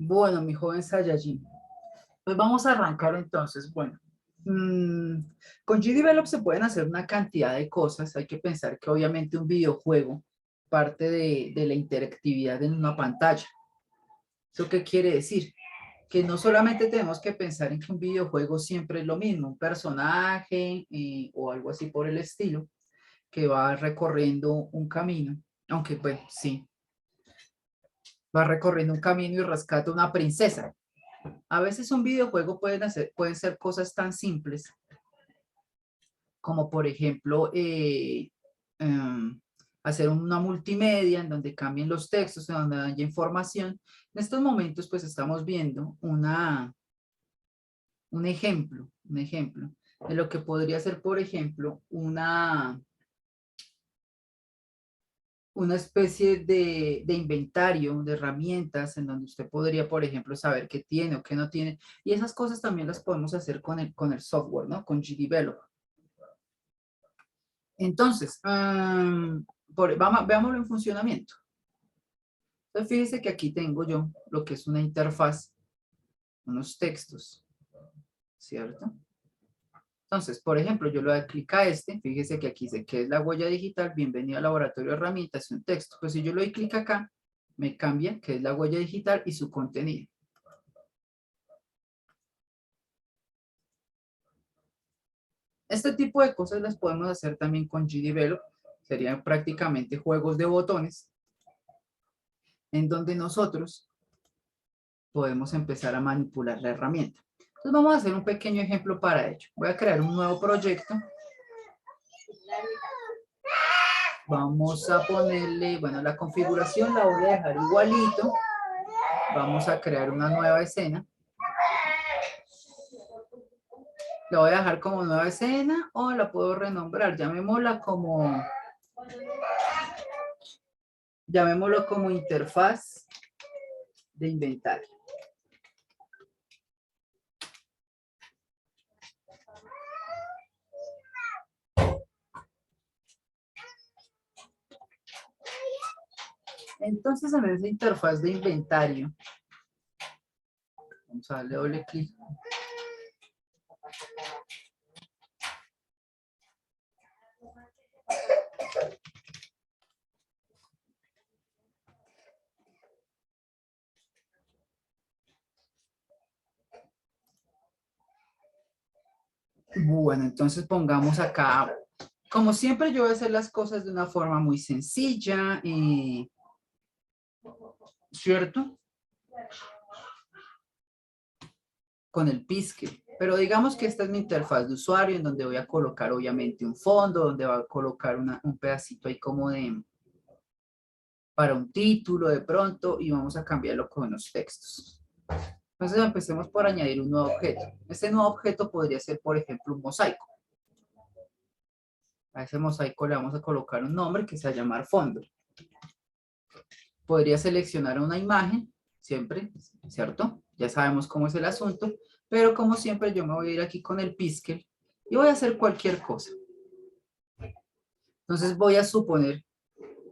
Bueno, mi joven Saiyajin. Pues vamos a arrancar entonces. Bueno, con GDevelop se pueden hacer una cantidad de cosas. Hay que pensar que obviamente un videojuego parte de la interactividad en una pantalla. ¿Eso qué quiere decir? Que no solamente tenemos que pensar en que un videojuego siempre es lo mismo, un personaje o algo así por el estilo, que va recorriendo un camino, aunque bueno, sí, va recorriendo un camino y rescata una princesa. A veces un videojuego pueden ser cosas tan simples como por ejemplo hacer una multimedia en donde cambien los textos, en donde haya información. En estos momentos pues estamos viendo un ejemplo de lo que podría ser por ejemplo una especie de inventario, de herramientas en donde usted podría, por ejemplo, saber qué tiene o qué no tiene. Y esas cosas también las podemos hacer con el software, ¿no? Con GDevelop. Entonces, veámoslo en funcionamiento. Entonces, fíjese que aquí tengo yo lo que es una interfaz, unos textos, ¿cierto? Entonces, por ejemplo, yo le doy clic a este, fíjese que aquí dice que es la huella digital, bienvenido al laboratorio de herramientas, un texto. Pues si yo le doy clic acá, me cambia que es la huella digital y su contenido. Este tipo de cosas las podemos hacer también con GDevelop, serían prácticamente juegos de botones, en donde nosotros podemos empezar a manipular la herramienta. Entonces vamos a hacer un pequeño ejemplo para ello. Voy a crear un nuevo proyecto. Vamos a ponerle, bueno, la configuración la voy a dejar igualito. Vamos a crear una nueva escena. La voy a dejar como nueva escena o la puedo renombrar. Llamémoslo como interfaz de inventario. Entonces en esa interfaz de inventario, vamos a darle doble clic. Bueno, entonces pongamos acá, como siempre yo voy a hacer las cosas de una forma muy sencilla, ¿cierto? Con el Piskel. Pero digamos que esta es mi interfaz de usuario en donde voy a colocar obviamente un fondo, donde va a colocar un pedacito ahí como para un título de pronto y vamos a cambiarlo con los textos. Entonces empecemos por añadir un nuevo objeto. Este nuevo objeto podría ser, por ejemplo, un mosaico. A ese mosaico le vamos a colocar un nombre que se va a llamar fondo. Podría seleccionar una imagen, siempre, ¿cierto? Ya sabemos cómo es el asunto, pero como siempre yo me voy a ir aquí con el Piskel y voy a hacer cualquier cosa. Entonces voy a suponer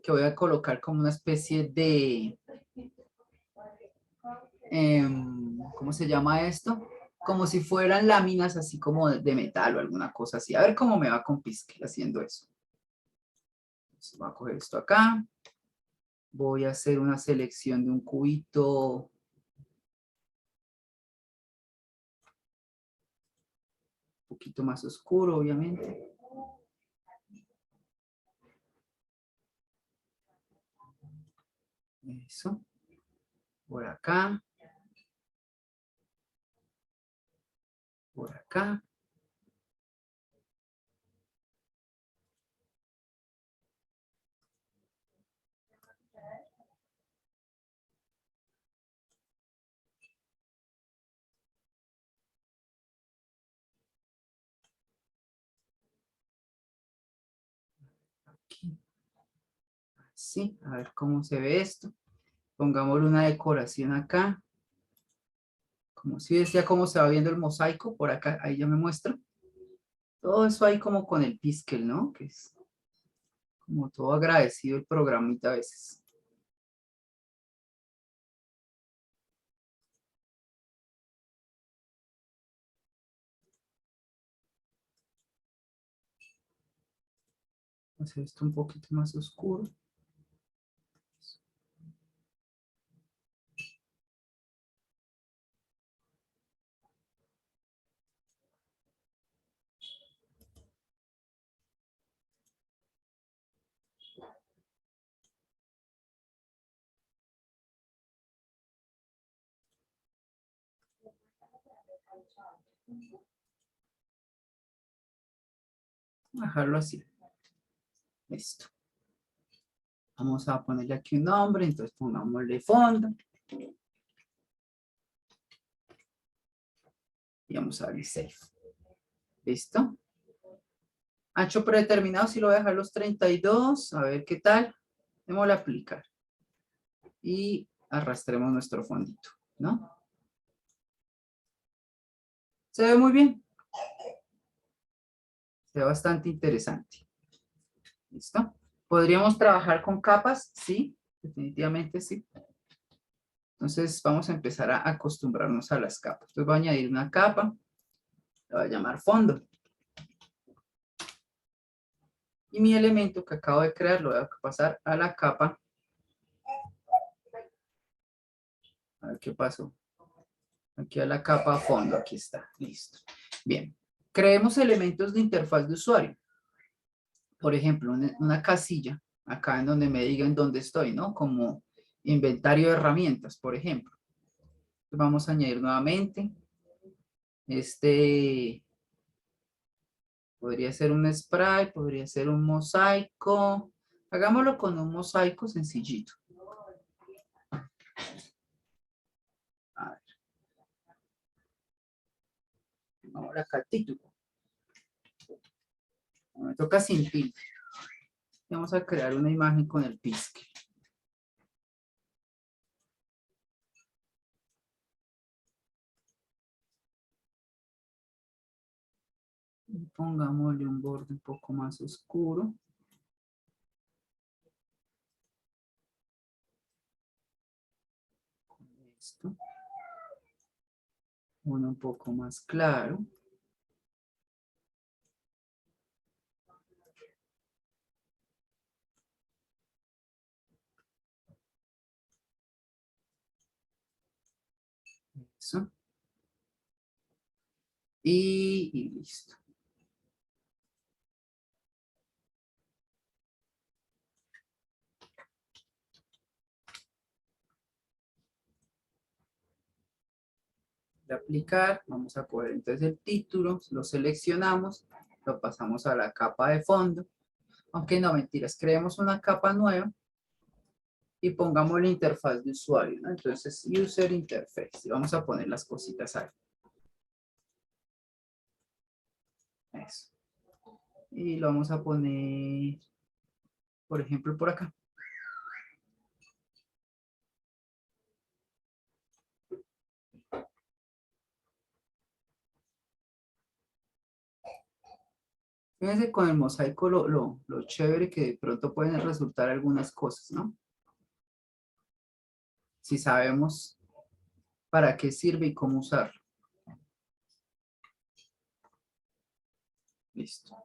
que voy a colocar como una especie de, ¿cómo se llama esto? Como si fueran láminas así como de metal o alguna cosa así. A ver cómo me va con Piskel haciendo eso. Entonces voy a coger esto acá. Voy a hacer una selección de un cubito un poquito más oscuro, obviamente. Eso. Por acá. Por acá. Aquí. Así. A ver cómo se ve esto. Pongámosle una decoración acá. Como si decía cómo se va viendo el mosaico. Por acá. Ahí ya me muestro. Todo eso ahí como con el Piskel, ¿no? Que es como todo agradecido el programita a veces. hacer esto un poquito más oscuro. Dejarlo así. Listo. Vamos a ponerle aquí un nombre, entonces pongámosle fondo. Y vamos a darle save. ¿Listo? Ancho predeterminado, si lo voy a dejar los 32, a ver qué tal. Démosle a aplicar. Y arrastremos nuestro fondito, ¿no? Se ve muy bien. Se ve bastante interesante. ¿Listo? ¿Podríamos trabajar con capas? Sí, definitivamente sí. Entonces vamos a empezar a acostumbrarnos a las capas. Entonces voy a añadir una capa. La voy a llamar fondo. Y mi elemento que acabo de crear lo voy a pasar a la capa. A ver qué pasó. Aquí a la capa fondo, aquí está, listo. Bien, creemos elementos de interfaz de usuario. Por ejemplo, una casilla, acá en donde me digan dónde estoy, ¿no? Como inventario de herramientas, por ejemplo. Vamos a añadir nuevamente. Este podría ser un spray, podría ser un mosaico. Hagámoslo con un mosaico sencillito. A ver. Ahora acá el título. Me toca sin filtro. Vamos a crear una imagen con el pixel. Y pongámosle un borde un poco más oscuro. Con esto. Uno un poco más claro. Eso. Y listo. De aplicar, vamos a coger entonces el título, lo seleccionamos, lo pasamos a la capa de fondo. Aunque no, mentiras, creemos una capa nueva y pongamos la interfaz de usuario, ¿no? Entonces, User Interface. Y vamos a poner las cositas ahí. Eso. Y lo vamos a poner, por ejemplo, por acá. Fíjense con el mosaico lo chévere que de pronto pueden resultar algunas cosas, ¿no? Si sabemos para qué sirve y cómo usarlo. Listo.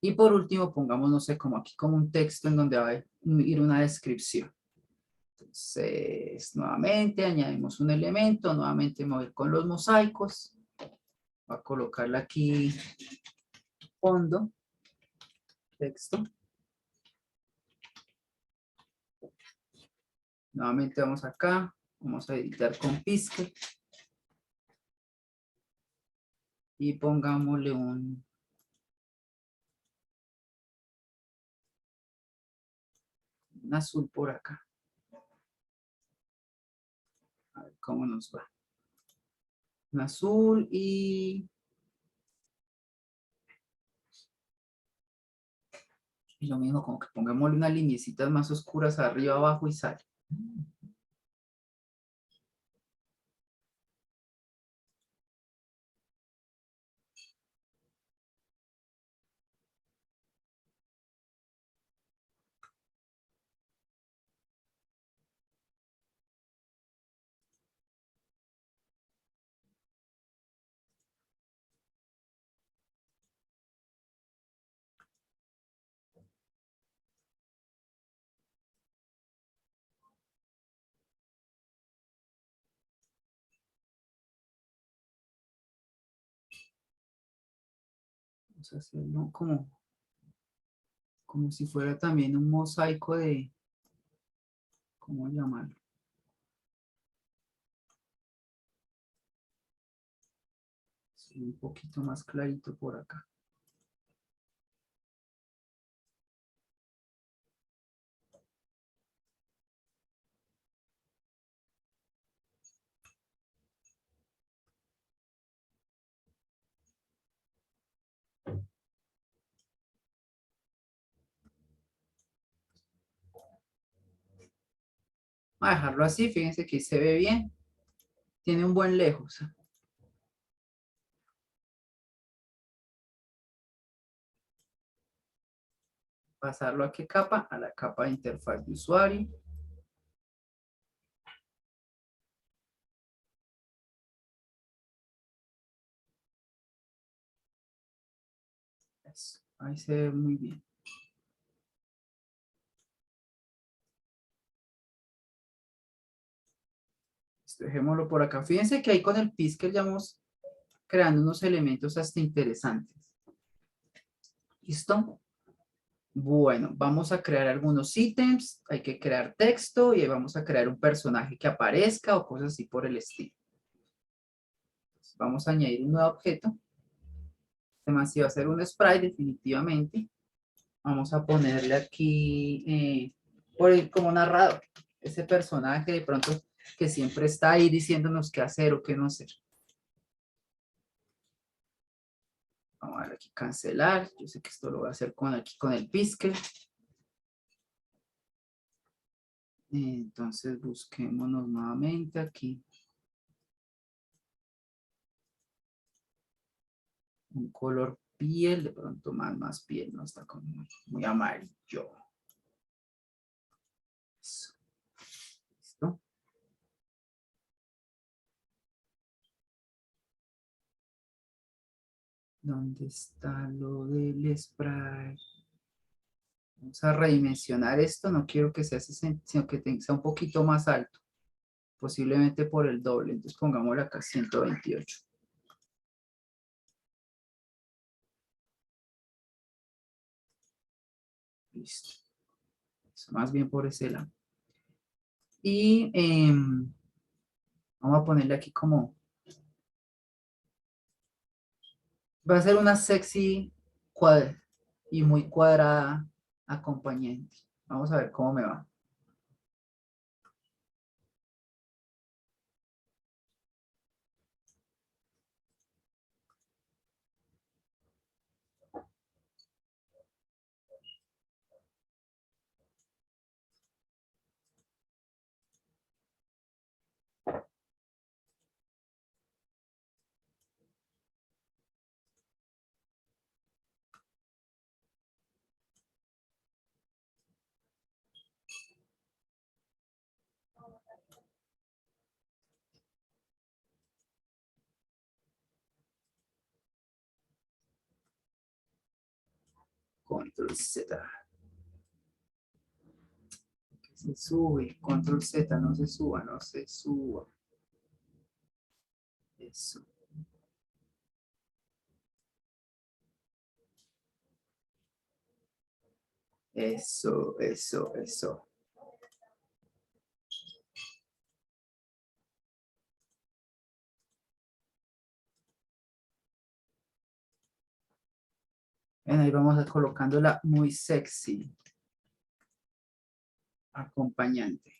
Y por último, pongamos, no sé, como aquí, como un texto en donde va a ir una descripción. Entonces, nuevamente añadimos un elemento, nuevamente me voy con los mosaicos. Voy a colocarle aquí fondo, texto. Nuevamente vamos acá, vamos a editar con Piskel. Y pongámosle un azul por acá. A ver cómo nos va. Un azul y lo mismo, como que pongámosle unas lineecitas más oscuras arriba, abajo y sale. Vamos a hacerlo como si fuera también un mosaico de, ¿cómo llamarlo? Sí, un poquito más clarito por acá. Voy a dejarlo así, fíjense que se ve bien. Tiene un buen lejos. Pasarlo a qué capa, a la capa de interfaz de usuario. Eso, ahí se ve muy bien. Esto, dejémoslo por acá. Fíjense que ahí con el Piskel ya vamos creando unos elementos hasta interesantes. ¿Listo? Bueno, vamos a crear algunos ítems, hay que crear texto y ahí vamos a crear un personaje que aparezca o cosas así por el estilo. Entonces, vamos a añadir un nuevo objeto. Además, si va a ser un sprite, definitivamente. Vamos a ponerle aquí como narrador, ese personaje de pronto que siempre está ahí diciéndonos qué hacer o qué no hacer. Vamos a darle aquí cancelar. Yo sé que esto lo voy a hacer aquí con el Piskel. Entonces busquémonos nuevamente aquí. Un color piel, de pronto más piel, no está como muy amarillo. Eso. ¿Listo? ¿Dónde está lo del spray? Vamos a redimensionar esto, no quiero que sea 60, sino que sea un poquito más alto, posiblemente por el doble, entonces pongámosle acá 128. Listo. Eso más bien por ese lado. Y vamos a ponerle aquí como, va a ser una sexy y muy cuadrada acompañante. Vamos a ver cómo me va. Control Z. Se sube. Control Z. No se suba. No se suba. Eso. Eso, eso, eso. Bueno, ahí vamos a colocándola muy sexy. Acompañante.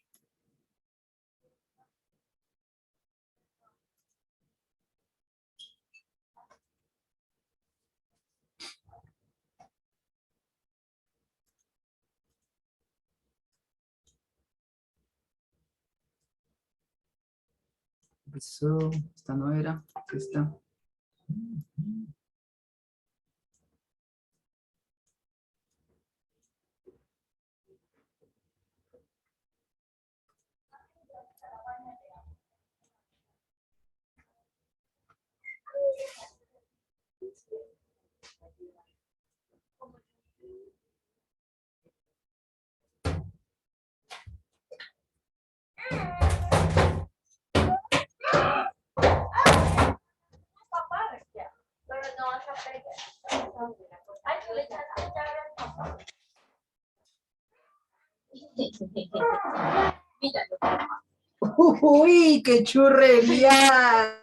Eso, esta no era, esta. Pero no vas a pegar. Uy, qué churrería.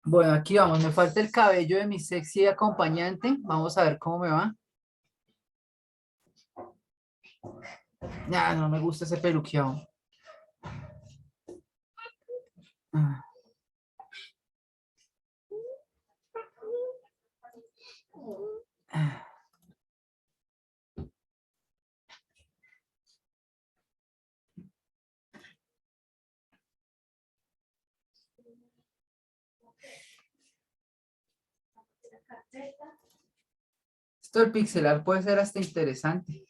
Bueno, aquí vamos, me falta el cabello de mi sexy acompañante. Vamos a ver cómo me va. Ya, no me gusta ese peluqueado. Ah. Esto del pixelar puede ser hasta interesante.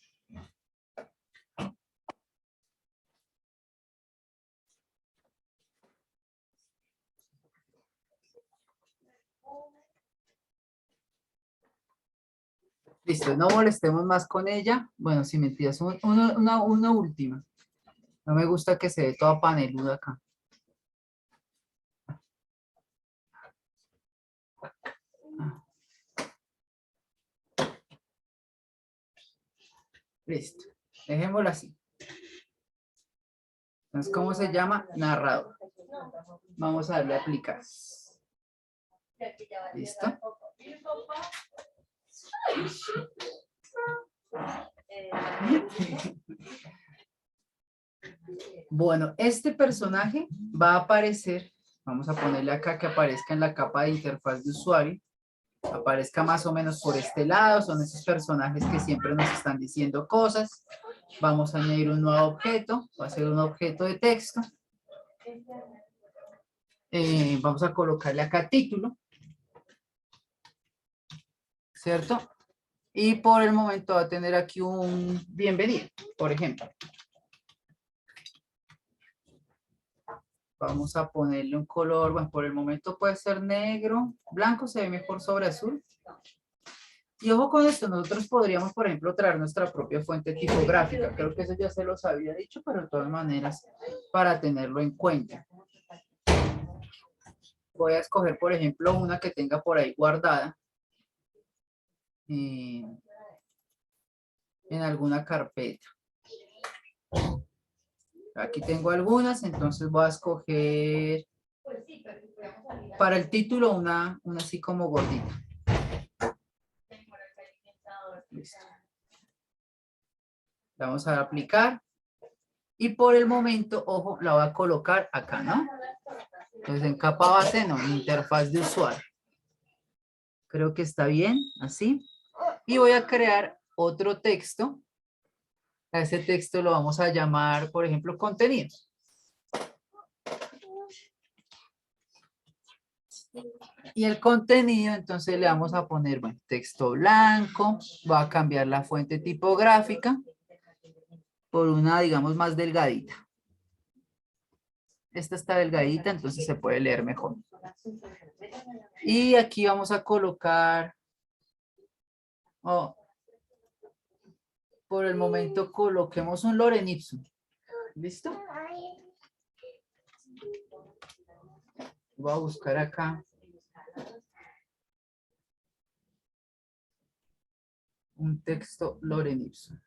Listo, no molestemos más con ella. Bueno, si mentiras, una última. No me gusta que se ve toda paneluda acá. Ah, listo, dejémoslo así. Entonces, ¿cómo se llama? Narrador. Vamos a darle a aplicar. ¿Listo? Bueno, este personaje va a aparecer, vamos a ponerle acá que aparezca en la capa de interfaz de usuario, aparezca más o menos por este lado, son esos personajes que siempre nos están diciendo cosas. Vamos a añadir un nuevo objeto, va a ser un objeto de texto. Vamos a colocarle acá título, ¿cierto? Y por el momento va a tener aquí un bienvenido, por ejemplo. Vamos a ponerle un color, bueno, por el momento puede ser negro, blanco se ve mejor sobre azul. Y ojo con esto, nosotros podríamos, por ejemplo, traer nuestra propia fuente tipográfica. Creo que eso ya se los había dicho, pero de todas maneras, para tenerlo en cuenta. Voy a escoger, por ejemplo, una que tenga por ahí guardada en alguna carpeta. Aquí tengo algunas, entonces voy a escoger para el título una así como gordita. Listo. Vamos a aplicar. Y por el momento, ojo, la voy a colocar acá, ¿no? Entonces en capa base, no, en interfaz de usuario. Creo que está bien, así. Y voy a crear otro texto. A ese texto lo vamos a llamar, por ejemplo, contenido. Y el contenido, entonces le vamos a poner, bueno, texto blanco. Voy a cambiar la fuente tipográfica por una, digamos, más delgadita. Esta está delgadita, entonces se puede leer mejor. Y aquí vamos a colocar, por el momento coloquemos un Lorem Ipsum. ¿Listo? Voy a buscar acá Un texto Loren Ipsum.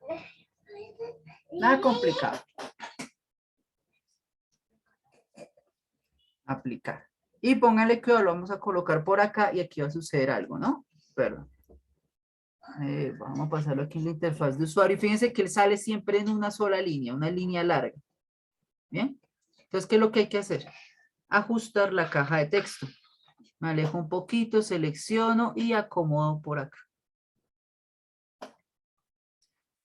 Nada complicado. Aplicar. Y póngale que lo vamos a colocar por acá y aquí va a suceder algo, ¿no? Perdón. Vamos a pasarlo aquí en la interfaz de usuario. Y fíjense que él sale siempre en una sola línea, una línea larga. ¿Bien? Entonces, ¿qué es lo que hay que hacer? Ajustar la caja de texto. Me alejo un poquito, selecciono y acomodo por acá.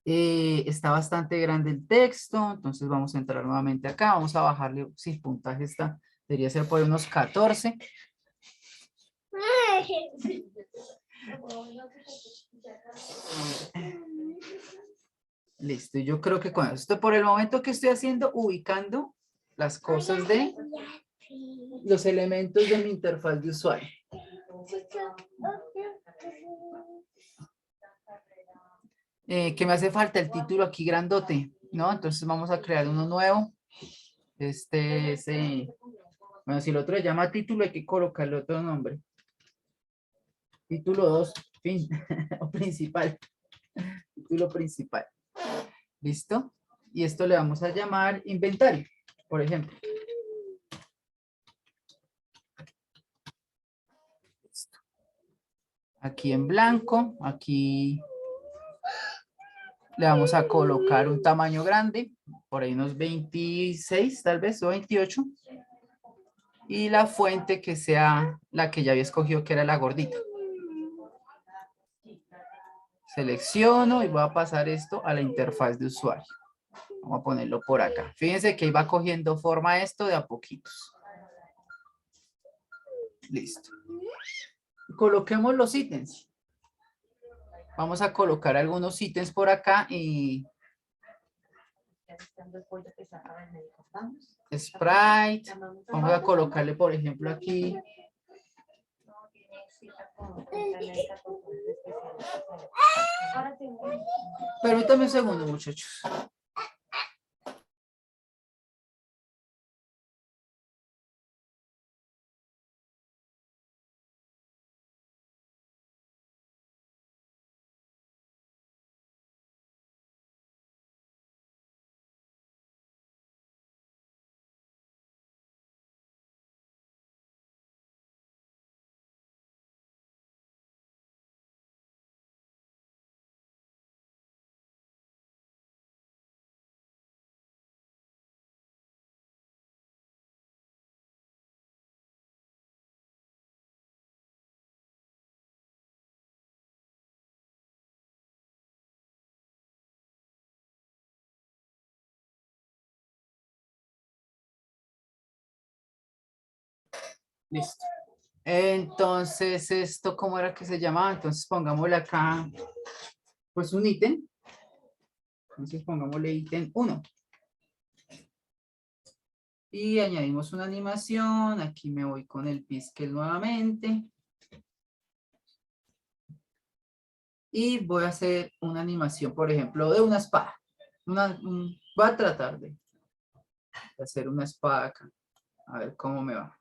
Está bastante grande el texto, entonces vamos a entrar nuevamente acá. Vamos a bajarle, si el puntaje está, debería ser por unos 14. Listo, yo creo que con esto, por el momento que estoy haciendo, ubicando las cosas de los elementos de mi interfaz de usuario. Que me hace falta el título aquí grandote, ¿no? Entonces vamos a crear uno nuevo. Este es, bueno, si el otro se llama título, hay que colocarle otro nombre. Título 2, fin, o principal. Título principal. ¿Listo? Y esto le vamos a llamar inventario, por ejemplo. Listo. Aquí en blanco, aquí le vamos a colocar un tamaño grande, por ahí unos 26 tal vez, o 28. Y la fuente que sea la que ya había escogido, que era la gordita. Selecciono y voy a pasar esto a la interfaz de usuario. Vamos a ponerlo por acá. Fíjense que iba cogiendo forma esto de a poquitos. Listo. Coloquemos los ítems. Vamos a colocar algunos ítems por acá y... Sprite. Vamos a colocarle, por ejemplo, aquí... Permítame un segundo, muchachos. Listo. Entonces, ¿esto cómo era que se llamaba? Entonces, pongámosle acá, pues un ítem. Entonces, pongámosle ítem 1. Y añadimos una animación. Aquí me voy con el pixel nuevamente. Y voy a hacer una animación, por ejemplo, de una espada. Voy a tratar de hacer una espada acá. A ver cómo me va.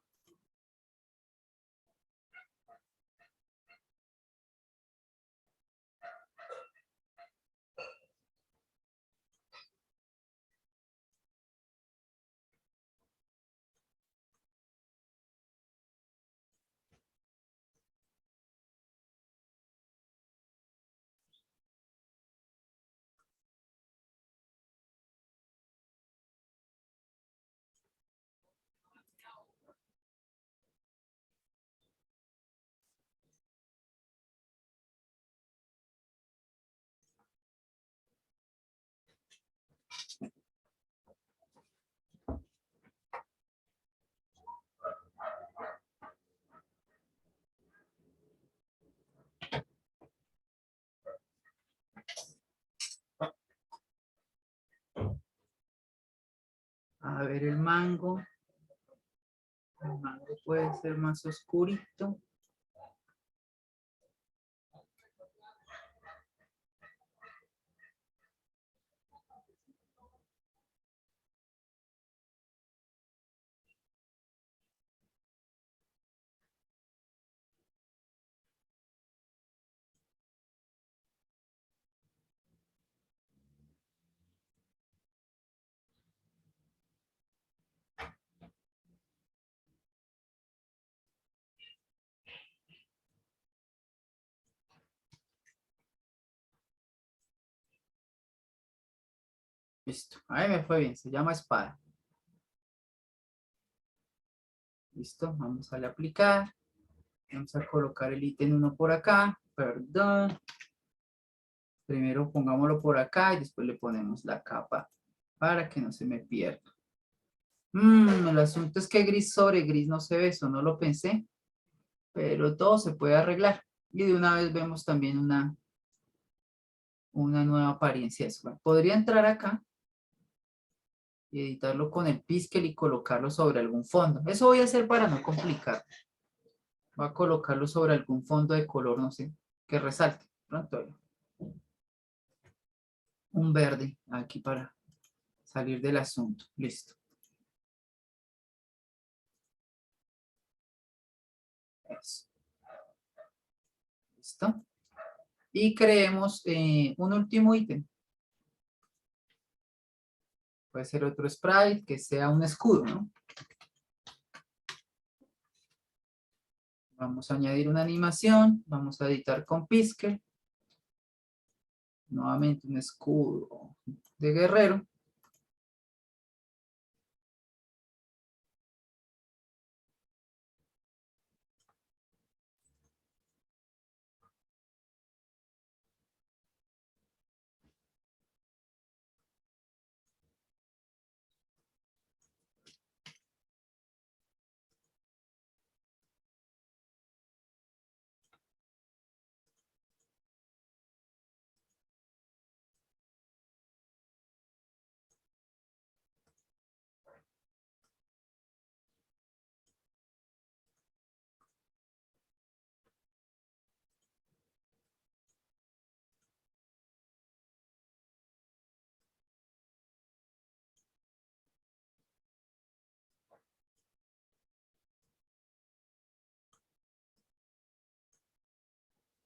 A ver el mango. El mango puede ser más oscurito. Listo. Ahí me fue bien. Se llama espada. Listo. Vamos a le aplicar. Vamos a colocar el ítem 1 por acá. Perdón. Primero pongámoslo por acá y después le ponemos la capa para que no se me pierda. El asunto es que gris sobre gris no se ve, eso no lo pensé, pero todo se puede arreglar. Y de una vez vemos también una nueva apariencia. Bueno, podría entrar acá y editarlo con el Piskel y colocarlo sobre algún fondo. Eso voy a hacer para no complicar. Voy a colocarlo sobre algún fondo de color, no sé, que resalte. Pronto un verde aquí para salir del asunto. Listo. Eso. ¿Listo? Y creemos un último ítem. Puede ser otro sprite que sea un escudo, ¿no? Vamos a añadir una animación. Vamos a editar con Piskel. Nuevamente un escudo de guerrero.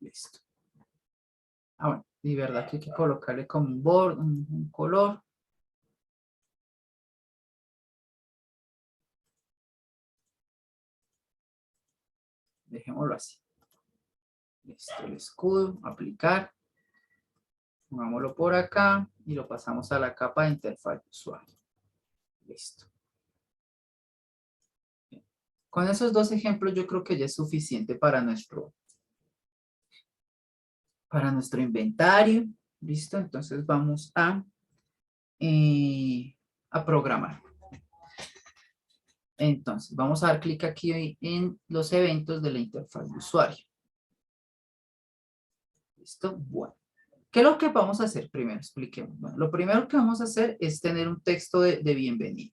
Listo. Ah, bueno, y verdad que hay que colocarle como un borde, un color. Dejémoslo así. Listo, el escudo, aplicar. Pongámoslo por acá y lo pasamos a la capa de interfaz de usuario. Listo. Bien. Con esos dos ejemplos yo creo que ya es suficiente para nuestro inventario. Listo, entonces vamos a programar. Entonces, vamos a dar clic aquí en los eventos de la interfaz de usuario. ¿Listo? Bueno. ¿Qué es lo que vamos a hacer primero? Expliquemos. Bueno, lo primero que vamos a hacer es tener un texto de bienvenida.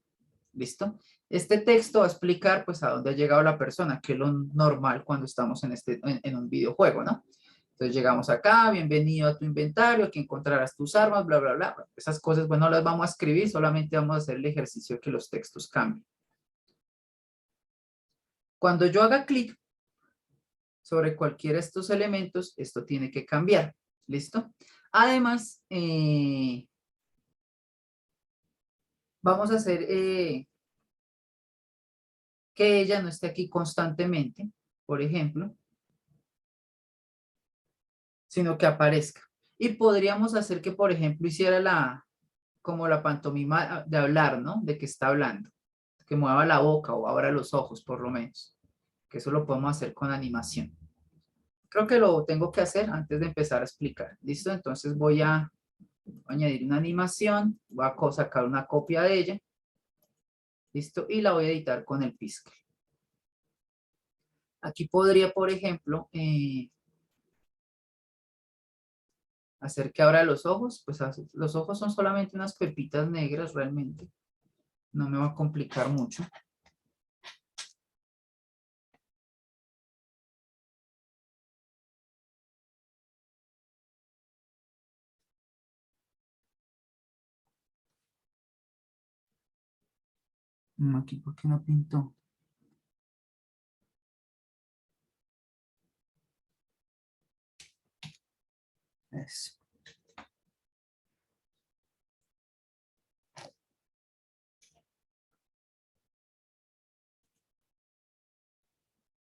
¿Listo? Este texto va a explicar pues a dónde ha llegado la persona, que es lo normal cuando estamos en un videojuego, ¿no? Entonces llegamos acá, bienvenido a tu inventario, aquí encontrarás tus armas, bla, bla, bla. Esas cosas, bueno, no las vamos a escribir, solamente vamos a hacer el ejercicio de que los textos cambien. Cuando yo haga clic sobre cualquiera de estos elementos, esto tiene que cambiar. ¿Listo? Además, vamos a hacer que ella no esté aquí constantemente, por ejemplo, sino que aparezca. Y podríamos hacer que, por ejemplo, hiciera como la pantomima de hablar, ¿no? De que está hablando. Que mueva la boca o abra los ojos, por lo menos. Que eso lo podemos hacer con animación. Creo que lo tengo que hacer antes de empezar a explicar. ¿Listo? Entonces voy a añadir una animación. Voy a sacar una copia de ella. ¿Listo? Y la voy a editar con el Piskel. Aquí podría, por ejemplo, hacer que abra los ojos. Pues los ojos son solamente unas pepitas negras realmente. No me va a complicar mucho. Aquí, ¿por qué no pintó? Eso.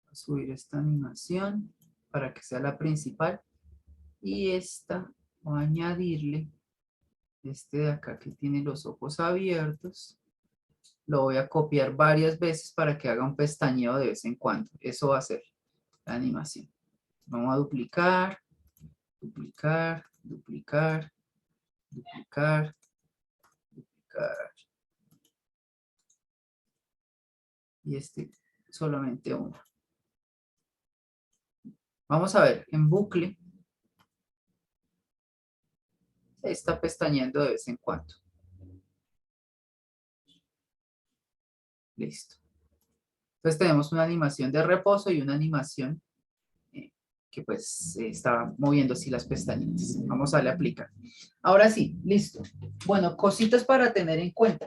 Voy a subir esta animación para que sea la principal. Y esta, voy a añadirle Este de acá que tiene los ojos abiertos, lo voy a copiar varias veces para que haga un pestañeo de vez en cuando. Eso va a ser la animación. Vamos a duplicar, duplicar, duplicar, duplicar, duplicar. Y este solamente uno. Vamos a ver, en bucle, se está pestañeando de vez en cuando. Listo. Entonces tenemos una animación de reposo y una animación que pues está moviendo así las pestañitas. Vamos a darle a aplicar. Ahora sí, listo. Bueno, cositas para tener en cuenta.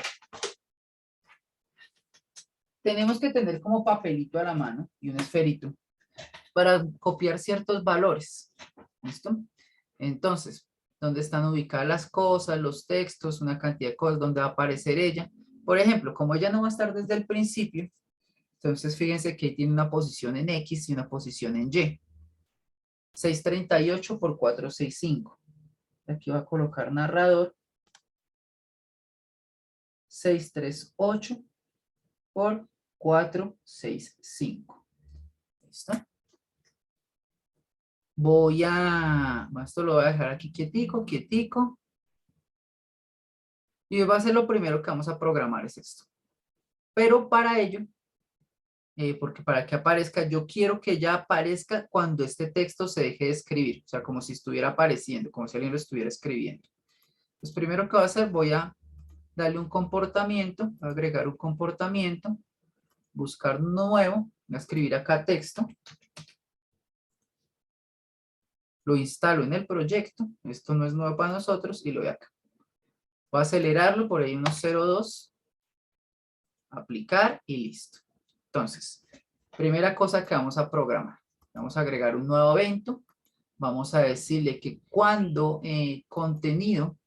Tenemos que tener como papelito a la mano y un esferito para copiar ciertos valores. ¿Listo? Entonces, ¿dónde están ubicadas las cosas, los textos, una cantidad de cosas, dónde va a aparecer ella? Por ejemplo, como ella no va a estar desde el principio, entonces fíjense que tiene una posición en X y una posición en Y. 638 por 465. Aquí va a colocar narrador. 638 por 465. ¿Listo? Esto lo voy a dejar aquí quietico, quietico. Y va a ser lo primero que vamos a programar es esto. Pero para ello, porque para que aparezca, yo quiero que ya aparezca cuando este texto se deje de escribir. O sea, como si estuviera apareciendo, como si alguien lo estuviera escribiendo. Pues primero que voy a hacer, voy a darle un comportamiento, agregar un comportamiento, buscar nuevo, voy a escribir acá texto. Lo instalo en el proyecto, esto no es nuevo para nosotros, y lo voy acá. Voy a acelerarlo por ahí unos 0,2, aplicar y listo. Entonces, primera cosa que vamos a programar. Vamos a agregar un nuevo evento. Vamos a decirle que cuando contenido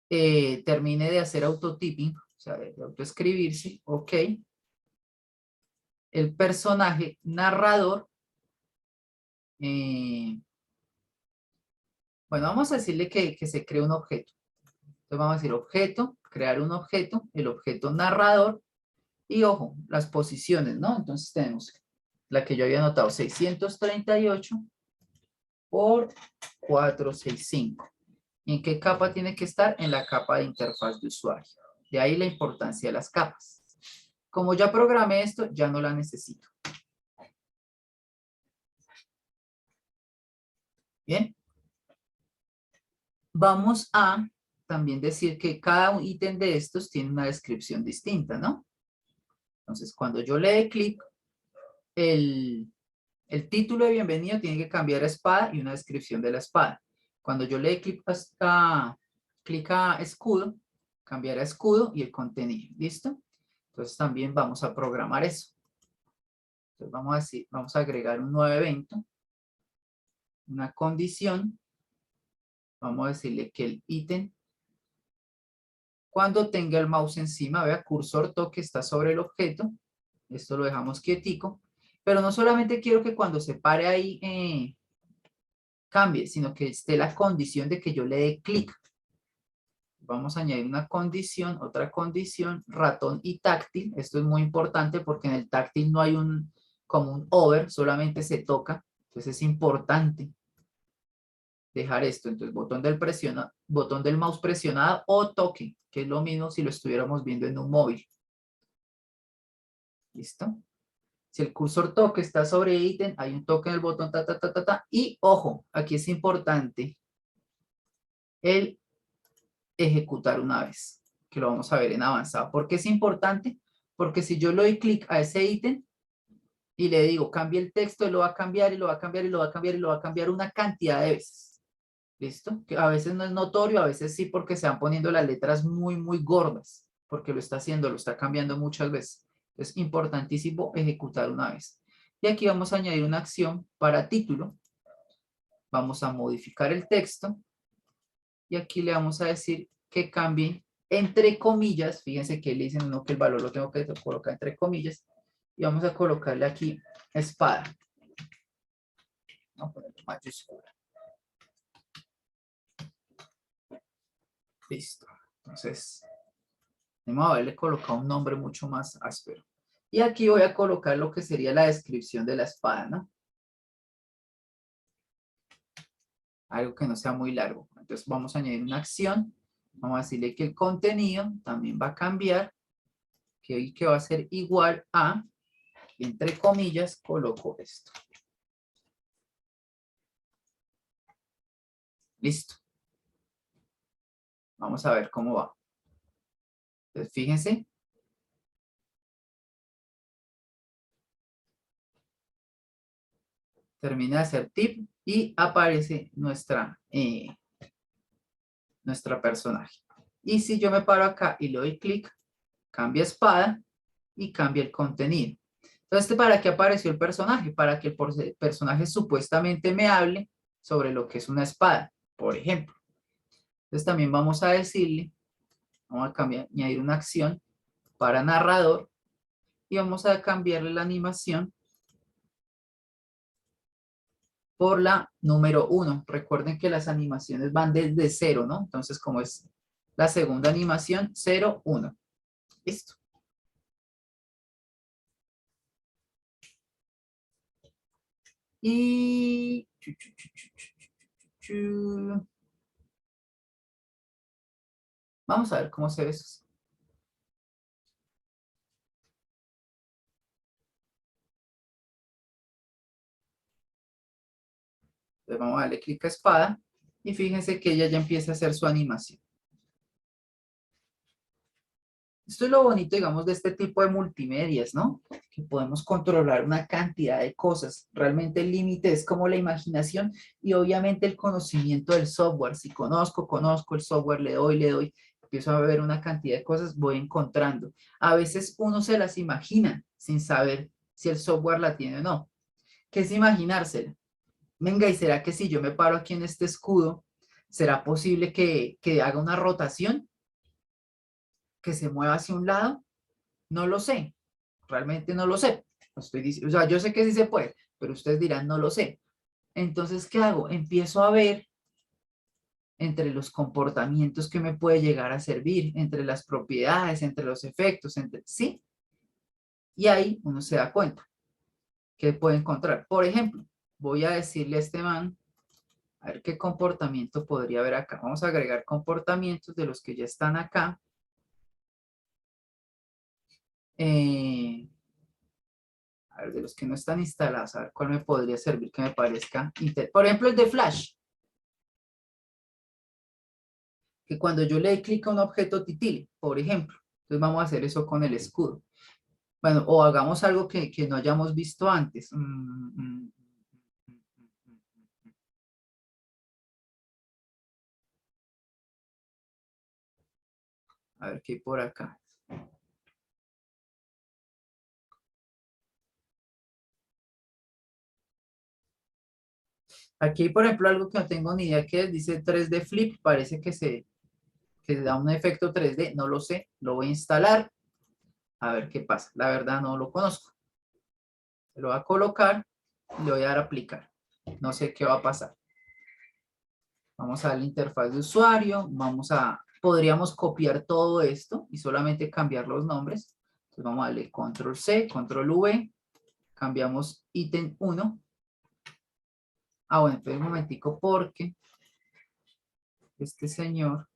termine de hacer autotyping, o sea, de autoescribirse, ok. El personaje narrador, bueno, vamos a decirle que se cree un objeto. Entonces vamos a decir objeto, crear un objeto, el objeto narrador, y ojo, las posiciones, ¿no? Entonces tenemos la que yo había anotado, 638 por 465. ¿Y en qué capa tiene que estar? En la capa de interfaz de usuario. De ahí la importancia de las capas. Como ya programé esto, ya no la necesito. Bien. Vamos a también decir que cada ítem de estos tiene una descripción distinta, ¿no? Entonces, cuando yo le dé clic, el título de bienvenido tiene que cambiar a espada y una descripción de la espada. Cuando yo le dé clic a escudo, cambiará a escudo y el contenido. ¿Listo? Entonces también vamos a programar eso. Entonces vamos a agregar un nuevo evento, una condición. Vamos a decirle que el ítem, cuando tenga el mouse encima, vea, cursor toque está sobre el objeto. Esto lo dejamos quietico. Pero no solamente quiero que cuando se pare ahí cambie, sino que esté la condición de que yo le dé clic. Vamos a añadir una condición, otra condición, ratón y táctil. Esto es muy importante porque en el táctil no hay como un over, solamente se toca. Entonces es importante dejar esto. Entonces botón del mouse presionado o toque, que es lo mismo si lo estuviéramos viendo en un móvil. ¿Listo? Si el cursor toque está sobre ítem, hay un toque en el botón, ta, ta, ta, ta, ta. Y ojo, aquí es importante el ejecutar una vez, que lo vamos a ver en avanzado. ¿Por qué es importante? Porque si yo le doy clic a ese ítem y le digo cambie el texto, él lo va a cambiar y lo va a cambiar y lo va a cambiar y lo va a cambiar una cantidad de veces. ¿Listo? Que a veces no es notorio, a veces sí, porque se van poniendo las letras muy, muy gordas, porque lo está haciendo, lo está cambiando muchas veces. Es importantísimo ejecutar una vez. Y aquí vamos a añadir una acción para título. Vamos a modificar el texto y aquí le vamos a decir que cambie entre comillas. Fíjense que le dicen uno que el valor lo tengo que colocar entre comillas y vamos a colocarle aquí espada. Vamos a ponerle mayúscula. Listo. Entonces, vamos a haberle colocado un nombre mucho más áspero. Y aquí voy a colocar lo que sería la descripción de la espada, ¿no? Algo que no sea muy largo. Entonces vamos a añadir una acción. Vamos a decirle que el contenido también va a cambiar, que va a ser igual a, y entre comillas, coloco esto. Listo. Vamos a ver cómo va. Entonces, fíjense. Termina de hacer tip y aparece nuestra personaje. Y si yo me paro acá y le doy clic, cambia espada y cambia el contenido. Entonces, ¿para qué apareció el personaje? Para que el personaje supuestamente me hable sobre lo que es una espada, por ejemplo. Entonces también vamos a decirle, vamos a añadir una acción para narrador y vamos a cambiarle la animación por la número 1. Recuerden que las animaciones van desde 0, ¿no? Entonces, como es la segunda animación, 0, 1. Listo. Y... vamos a ver cómo se ve eso. Entonces vamos a darle clic a espada y fíjense que ella ya empieza a hacer su animación. Esto es lo bonito, digamos, de este tipo de multimedias, ¿no? Que podemos controlar una cantidad de cosas. Realmente el límite es como la imaginación y obviamente el conocimiento del software. Si conozco el software, le doy, empiezo a ver una cantidad de cosas, voy encontrando. A veces uno se las imagina sin saber si el software la tiene o no. ¿Qué es imaginársela? Venga, ¿y será que si yo me paro aquí en este escudo, será posible que haga una rotación? ¿Que se mueva hacia un lado? No lo sé, realmente no lo sé. No estoy diciendo, o sea, yo sé que sí se puede, pero ustedes dirán, no lo sé. Entonces, ¿qué hago? Empiezo a ver entre los comportamientos que me puede llegar a servir, entre las propiedades, entre los efectos, ¿sí? Y ahí uno se da cuenta que puede encontrar. Por ejemplo, voy a decirle a este man, a ver qué comportamiento podría haber acá. Vamos a agregar comportamientos de los que ya están acá. A ver, de los que no están instalados, a ver cuál me podría servir que me parezca. Por ejemplo, el de Flash. Que cuando yo le dé clic a un objeto titile, por ejemplo. Entonces vamos a hacer eso con el escudo. Bueno, o hagamos algo que no hayamos visto antes. A ver qué hay por acá. Aquí hay, por ejemplo, algo que no tengo ni idea que es. Dice 3D Flip. Parece que da un efecto 3D. No lo sé. Lo voy a instalar. A ver qué pasa. La verdad no lo conozco. Lo voy a colocar y le voy a dar a aplicar. No sé qué va a pasar. Vamos a la interfaz de usuario. Podríamos copiar todo esto y solamente cambiar los nombres. Entonces vamos a darle control C, control V. Cambiamos ítem 1. Bueno, espera un momentico porque este señor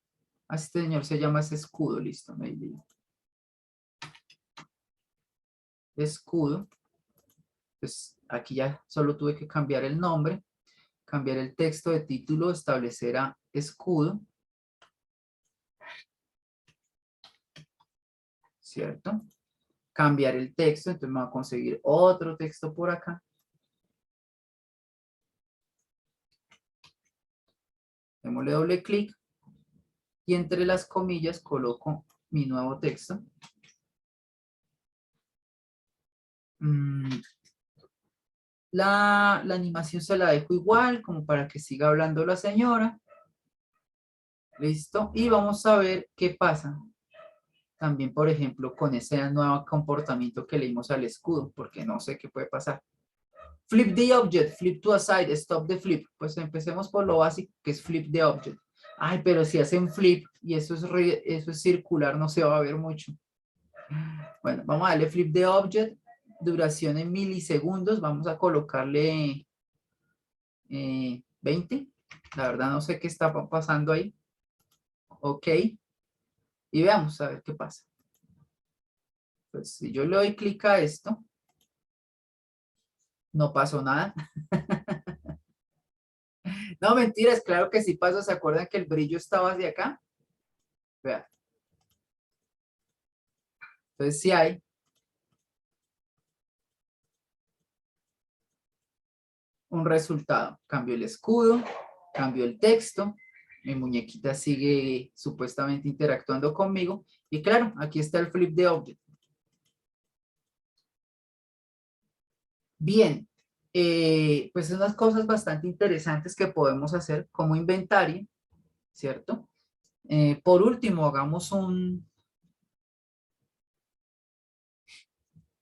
se llama ese escudo. Listo, me digo. Escudo. Pues aquí ya solo tuve que cambiar el nombre, cambiar el texto de título, establecer a escudo. ¿Cierto? Cambiar el texto, entonces me voy a conseguir otro texto por acá. Démosle doble clic y entre las comillas coloco mi nuevo texto. La animación se la dejo igual, como para que siga hablando la señora. Listo. Y vamos a ver qué pasa. También, por ejemplo, con ese nuevo comportamiento que le dimos al escudo, porque no sé qué puede pasar. Flip the object, flip to a side, stop the flip. Pues empecemos por lo básico, que es flip the object. Ay, pero si hacen flip y eso es circular, no se va a ver mucho. Bueno, vamos a darle flip de object, duración en milisegundos, vamos a colocarle 20. La verdad no sé qué está pasando ahí. Ok, y veamos a ver qué pasa. Pues si yo le doy clic a esto, no pasó nada. No, mentiras, claro que sí pasó. ¿Se acuerdan que el brillo estaba hacia acá? Vean. Entonces sí hay un resultado. Cambio el escudo, cambio el texto, mi muñequita sigue supuestamente interactuando conmigo y claro, aquí está el flip de object. Bien, pues unas cosas bastante interesantes que podemos hacer como inventario, ¿cierto? Por último, hagamos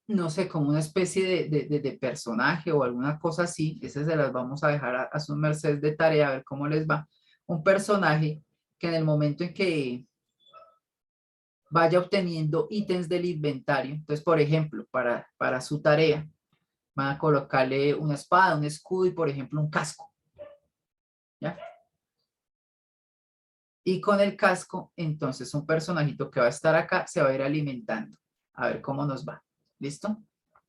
no sé, como una especie de personaje o alguna cosa así. Esas se las vamos a dejar a sus mercedes de tarea, a ver cómo les va. Un personaje que en el momento en que vaya obteniendo ítems del inventario, entonces, por ejemplo, para su tarea, van a colocarle una espada, un escudo y, por ejemplo, un casco, ¿ya? Y con el casco, entonces, un personajito que va a estar acá se va a ir alimentando. A ver cómo nos va. ¿Listo?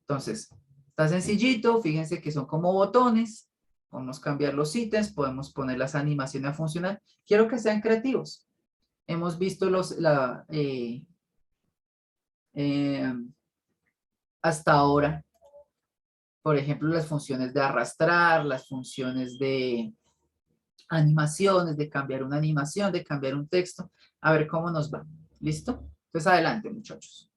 Entonces, está sencillito. Fíjense que son como botones. Podemos cambiar los ítems, podemos poner las animaciones a funcionar. Quiero que sean creativos. Hemos visto eh, hasta ahora, por ejemplo, las funciones de arrastrar, las funciones de animaciones, de cambiar una animación, de cambiar un texto. A ver cómo nos va. ¿Listo? Entonces, adelante, muchachos.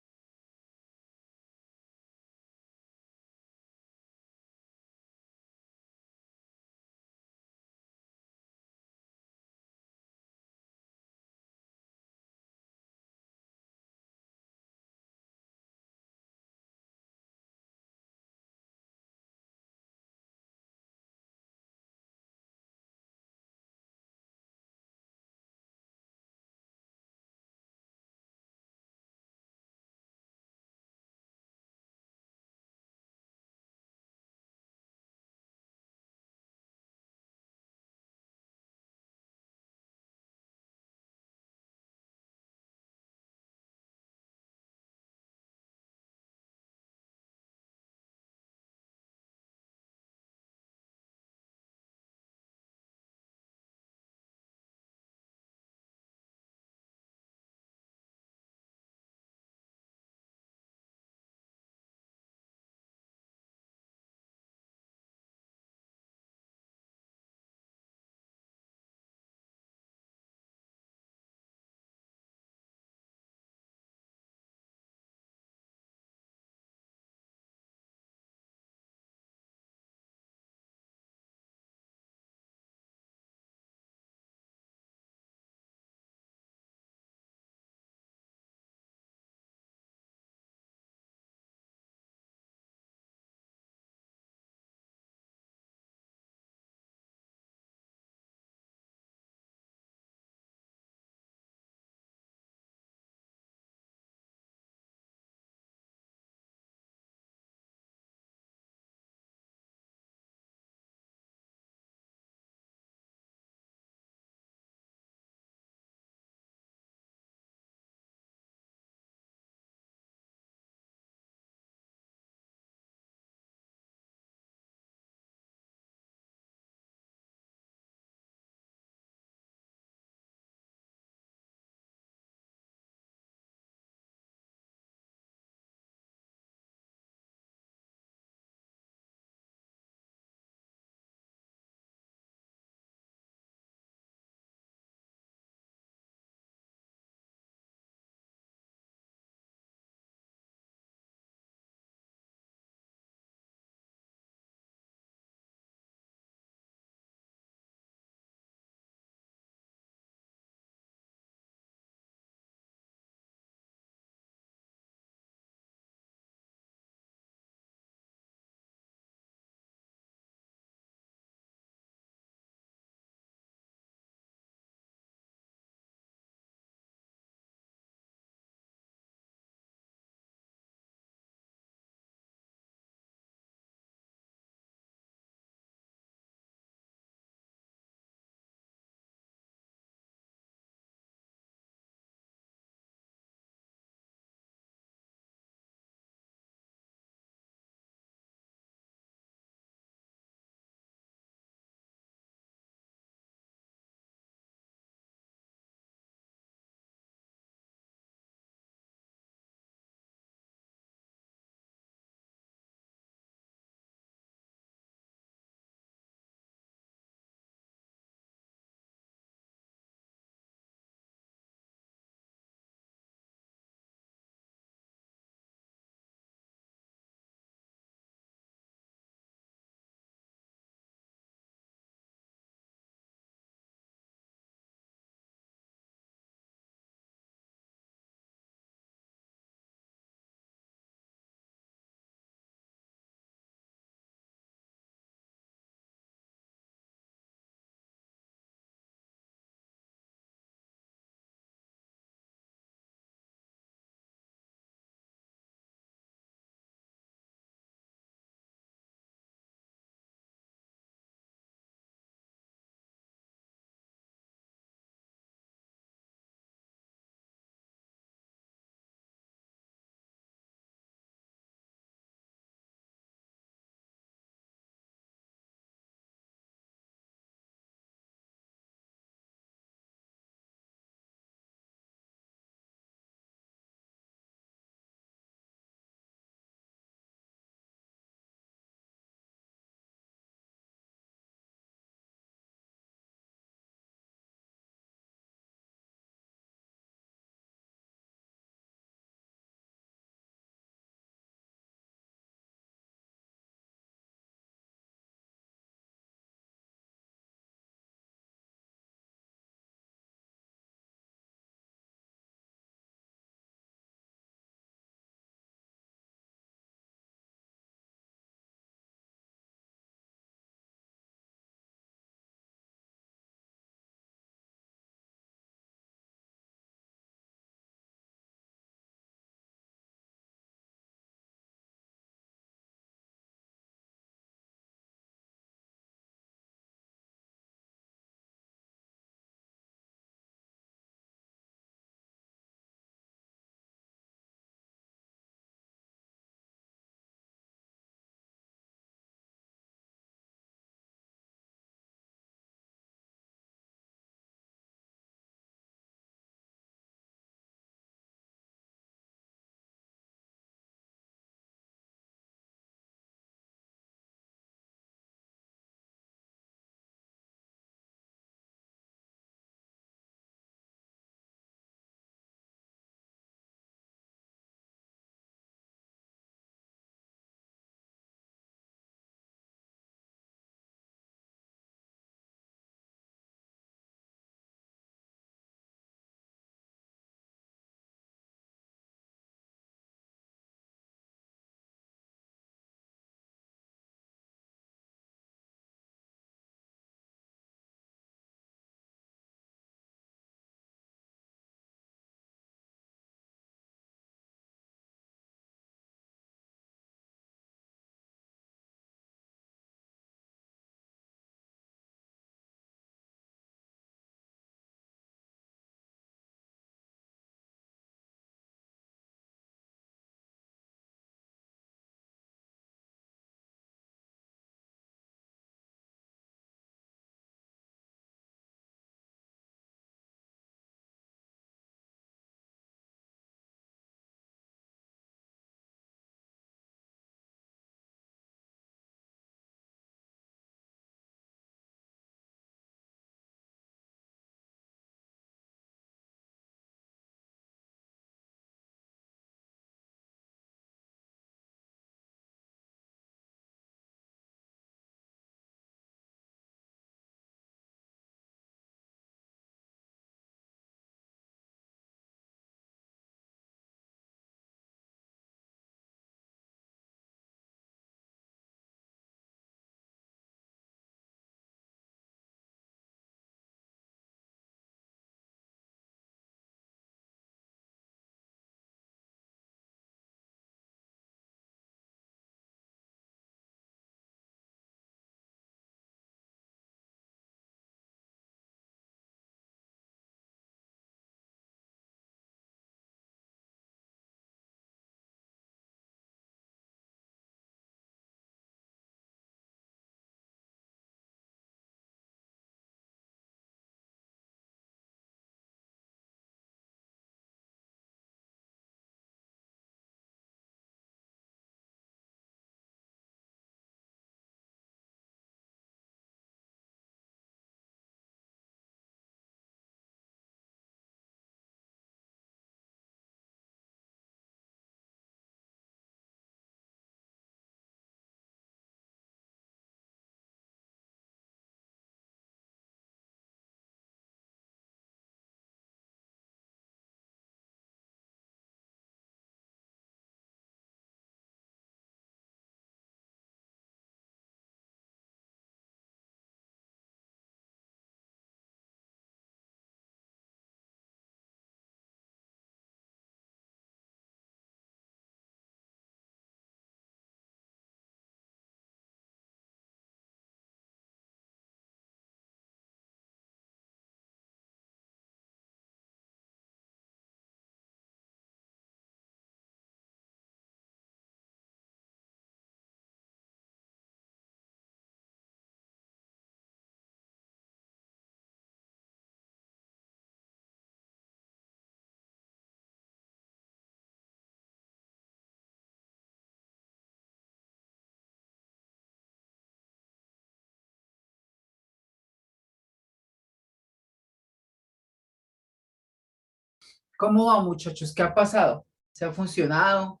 ¿Cómo va, muchachos? ¿Qué ha pasado? ¿Se ha funcionado?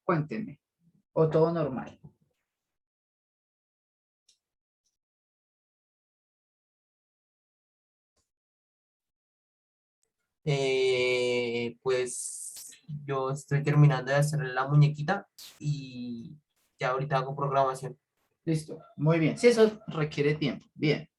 Cuéntenme. ¿O todo normal? Pues yo estoy terminando de hacer la muñequita y ya ahorita hago programación. Listo. Muy bien. Si eso requiere tiempo. Bien.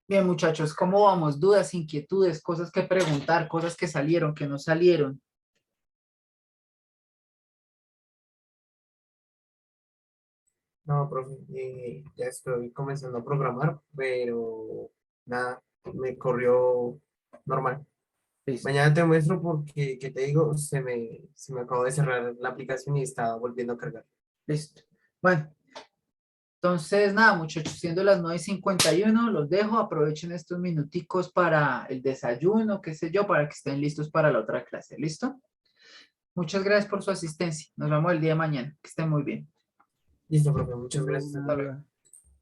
Bien, muchachos, ¿cómo vamos? ¿Dudas, inquietudes, cosas que preguntar, cosas que salieron, que no salieron? No, profe, ya estoy comenzando a programar, pero nada, me corrió normal. Listo, Mañana te muestro porque, ¿qué te digo? Se me acabó de cerrar la aplicación y está volviendo a cargar. listo. Bueno, entonces nada, muchachos, siendo las 9:51, los dejo. Aprovechen estos minuticos para el desayuno, qué sé yo, para que estén listos para la otra clase. ¿Listo? Muchas gracias por su asistencia. Nos vemos el día de mañana. Que estén muy bien. Listo, profe, muchas Tengo gracias. una Hasta luego. duda.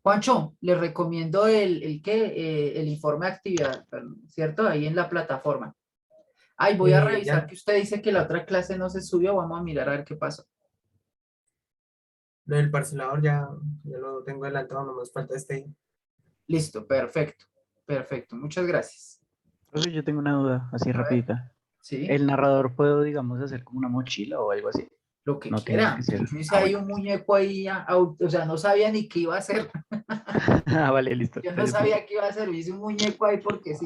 Juancho, les recomiendo el informe de actividad, ¿cierto? Ahí en la plataforma. Ay, voy a revisar Ya, que usted dice que la otra clase no se subió. Vamos a mirar a ver qué pasó. lo del parcelador ya lo tengo adelantado, no nos falta este. Listo, perfecto. Perfecto. Muchas gracias. Profe, yo tengo una duda, así A ver, rapidita. sí, ¿El narrador puedo, digamos, hacer como una mochila o algo así? lo que No tiene que quiera. ser. Yo hice Ah, ahí bueno, un listo. muñeco ahí, o sea, no sabía ni qué iba a hacer. Ah, vale, listo. Yo no Gracias, profe. sabía qué iba a hacer. Hice un muñeco ahí porque sí.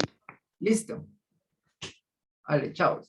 Listo. Vale, chao.